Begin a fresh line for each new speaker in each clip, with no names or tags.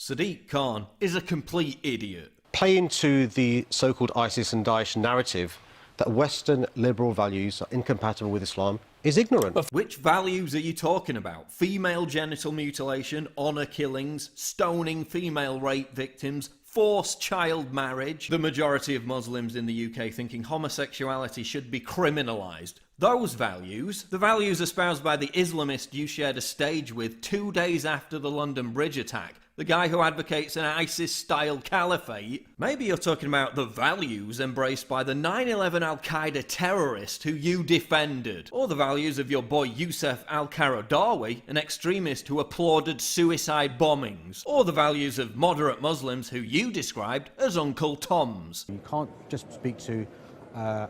Sadiq Khan is a complete idiot.
Playing to the so-called ISIS and Daesh narrative that Western liberal values are incompatible with Islam is ignorant.
Which values are you talking about? Female genital mutilation, honour killings, stoning female rape victims, forced child marriage. The majority of Muslims in the UK thinking homosexuality should be criminalised. Those values, the values espoused by the Islamist you shared a stage with 2 days after the London Bridge attack, the guy who advocates an ISIS-style caliphate. Maybe you're talking about the values embraced by the 9/11 al-Qaeda terrorist who you defended. Or the values of your boy Youssef al-Qaradawi, an extremist who applauded suicide bombings. Or the values of moderate Muslims who you described as Uncle Toms.
You can't just speak to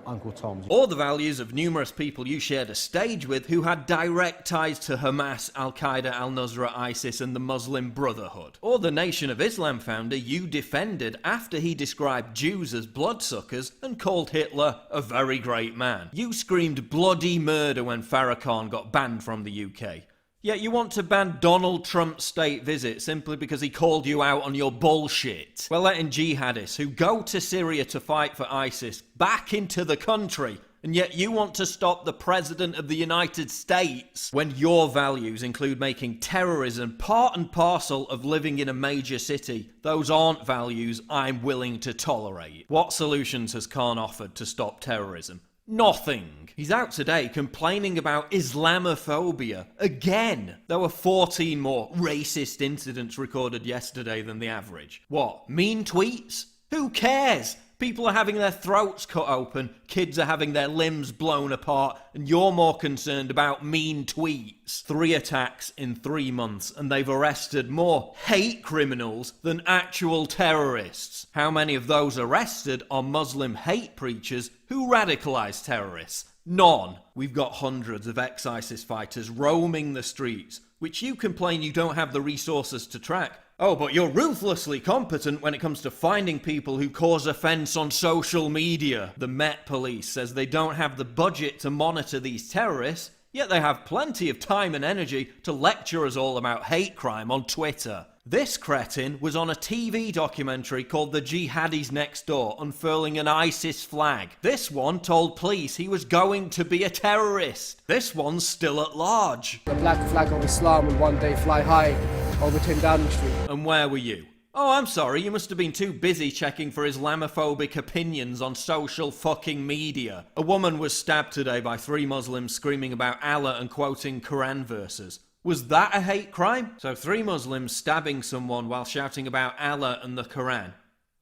Uncle Tom's.
Or the values of numerous people you shared a stage with who had direct ties to Hamas, Al-Qaeda, Al-Nusra, ISIS and the Muslim Brotherhood. Or the Nation of Islam founder you defended after he described Jews as bloodsuckers and called Hitler a very great man. You screamed bloody murder when Farrakhan got banned from the UK. Yet you want to ban Donald Trump's state visit simply because he called you out on your bullshit. We're letting jihadists who go to Syria to fight for ISIS back into the country, and yet you want to stop the President of the United States when your values include making terrorism part and parcel of living in a major city. Those aren't values I'm willing to tolerate. What solutions has Khan offered to stop terrorism? Nothing. He's out today complaining about Islamophobia again. There were 14 more racist incidents recorded yesterday than the average. What? Mean tweets? Who cares? People are having their throats cut open, kids are having their limbs blown apart, and you're more concerned about mean tweets. 3 attacks in 3 months, and they've arrested more hate criminals than actual terrorists. How many of those arrested are Muslim hate preachers who radicalise terrorists? None. We've got hundreds of ex-ISIS fighters roaming the streets, which you complain you don't have the resources to track. Oh, but you're ruthlessly competent when it comes to finding people who cause offence on social media. The Met Police says they don't have the budget to monitor these terrorists, yet they have plenty of time and energy to lecture us all about hate crime on Twitter. This cretin was on a TV documentary called The Jihadis Next Door, unfurling an ISIS flag. This one told police he was going to be a terrorist. This one's still at large.
The black flag of Islam will one day fly high over 10 Downing Street.
And where were you? Oh, I'm sorry, you must have been too busy checking for Islamophobic opinions on social fucking media. A woman was stabbed today by 3 Muslims screaming about Allah and quoting Quran verses. Was that a hate crime? So 3 Muslims stabbing someone while shouting about Allah and the Quran.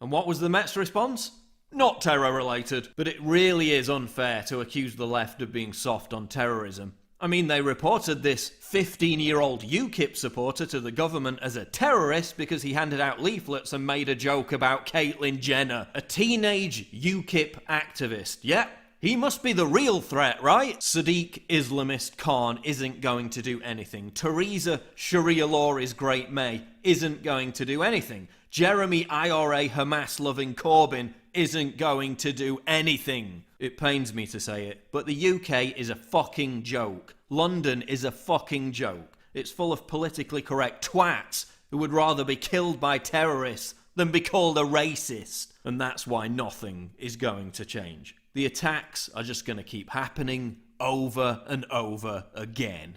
And what was the Met's response? Not terror related. But it really is unfair to accuse the left of being soft on terrorism. I mean, they reported this 15-year-old UKIP supporter to the government as a terrorist because he handed out leaflets and made a joke about Caitlyn Jenner, a teenage UKIP activist. Yep. He must be the real threat, right? Sadiq Islamist Khan isn't going to do anything. Theresa Sharia law is great May isn't going to do anything. Jeremy IRA Hamas-loving Corbyn isn't going to do anything. It pains me to say it, but the UK is a fucking joke. London is a fucking joke. It's full of politically correct twats who would rather be killed by terrorists than be called a racist. And that's why nothing is going to change. The attacks are just going to keep happening over and over again.